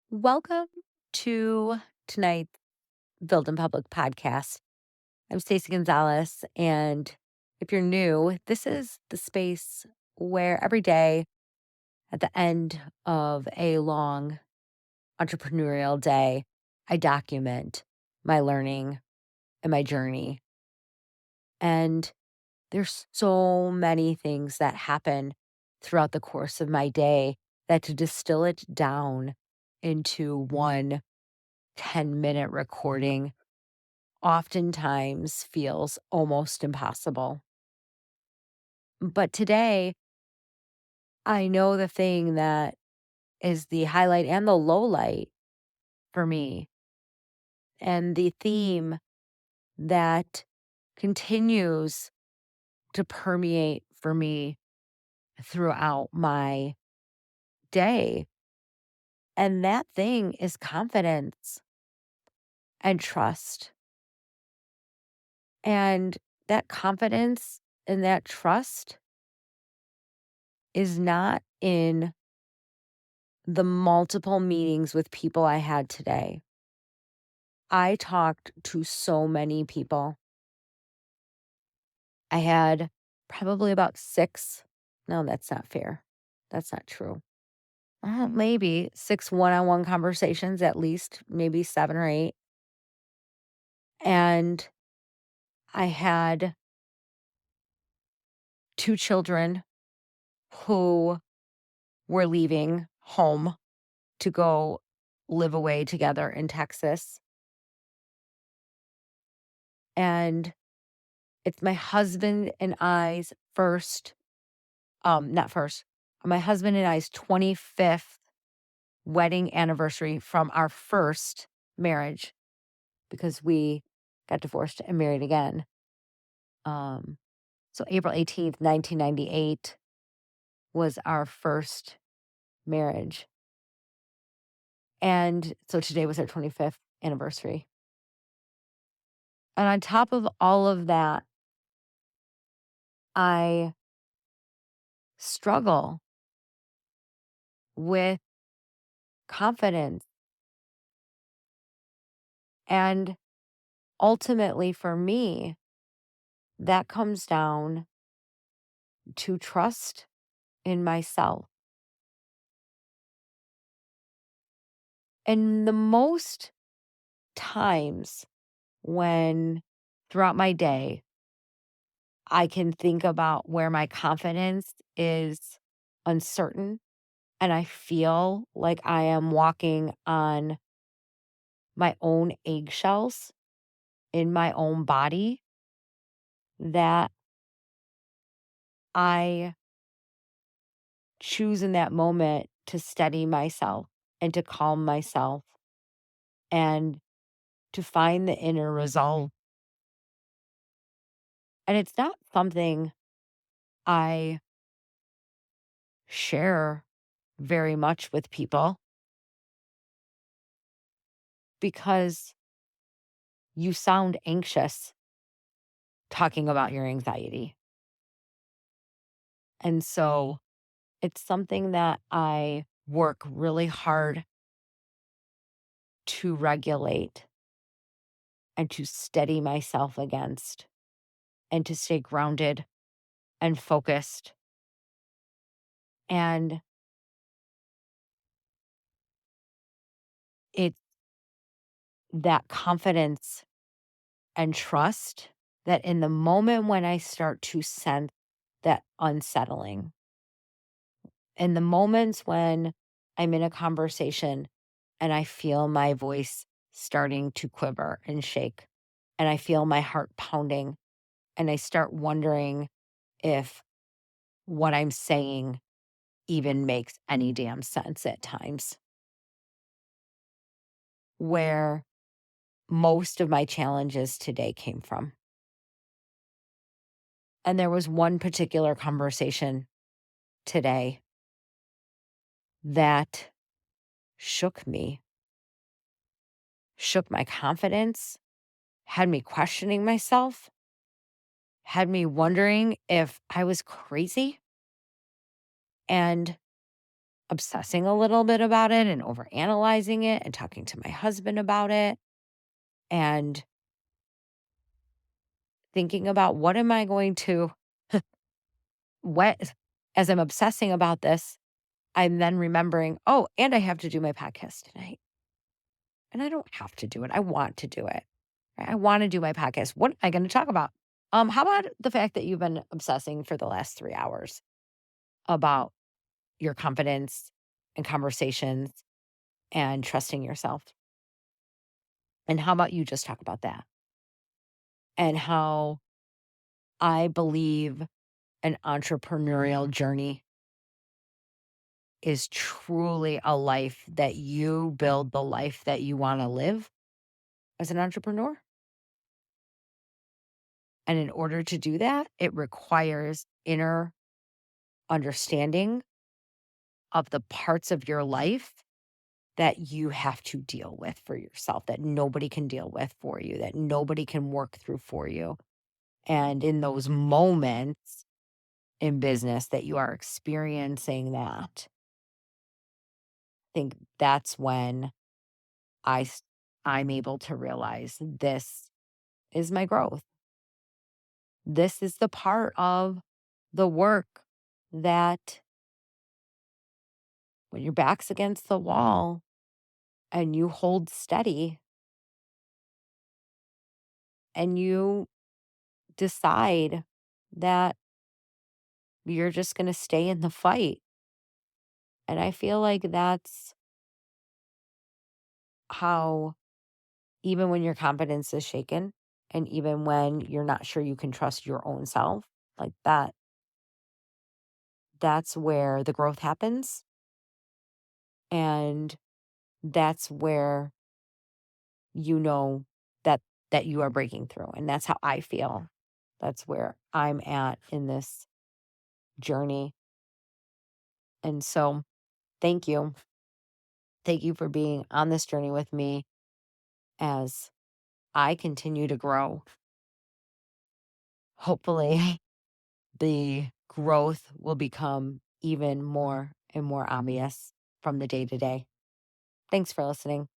Welcome to tonight's Build in Public podcast. I'm Stacey Gonzalez, and if you're new, this is the space where every day at the end of a long entrepreneurial day, I document my learning and my journey. And there's so many things that happen throughout the course of my day that to distill it down into one 10-minute recording oftentimes feels almost impossible. But today, I know the thing that is the highlight and the low light for me, and the theme that continues to permeate for me throughout my day. And that thing is confidence and trust. And that confidence and that trust is not in the multiple meetings with people I had today. I talked to so many people. I had probably about six. No, that's not fair. That's not true. Maybe six one on one conversations, at least, maybe seven or eight. And I had two children who were leaving home to go live away together in Texas. And it's my husband and I's first, not first, my husband and I's 25th wedding anniversary from our first marriage because we got divorced and married again. Um, so April 18th, 1998 was our first marriage. And so today was our 25th anniversary. And on top of all of that, I struggle with confidence. And ultimately, for me, that comes down to trust in myself. And the most times when throughout my day, I can think about where my confidence is uncertain and I feel like I am walking on my own eggshells in my own body, that I choose in that moment to steady myself and to calm myself and to find the inner resolve. And it's not something I share very much with people because you sound anxious talking about your anxiety. And so it's something that I work really hard to regulate and to steady myself against and to stay grounded and focused. And it's that confidence and trust that in the moment when I start to sense that unsettling, in the moments when I'm in a conversation and I feel my voice starting to quiver and shake, and I feel my heart pounding, and I start wondering if what I'm saying even makes any damn sense at times, where most of my challenges today came from. And there was one particular conversation today that shook me, shook my confidence, had me questioning myself, had me wondering if I was crazy. And obsessing a little bit about it and overanalyzing it and talking to my husband about it and thinking about what am I going to what as I'm obsessing about this, I'm then remembering, oh, and I have to do my podcast tonight. And I don't have to do it. I want to do it. I want to do my podcast. What am I going to talk about? How about the fact that you've been obsessing for the last 3 hours about your confidence and conversations and trusting yourself? And how about you just talk about that and how I believe an entrepreneurial journey is truly a life that you build the life that you want to live as an entrepreneur. And in order to do that, it requires inner understanding of the parts of your life that you have to deal with for yourself, that nobody can deal with for you, that nobody can work through for you. And in those moments in business that you are experiencing that, I think that's when I s- I'm able to realize this is my growth. This is the part of the work that when your back's against the wall and you hold steady and you decide that you're just going to stay in the fight. And I feel like that's how, even when your confidence is shaken, and even when you're not sure you can trust your own self, like that's where the growth happens. And that's where you know that you are breaking through. And that's how I feel. That's where I'm at in this journey. And so thank you. Thank you for being on this journey with me as I continue to grow. Hopefully, the growth will become even more and more obvious from the day to day. Thanks for listening.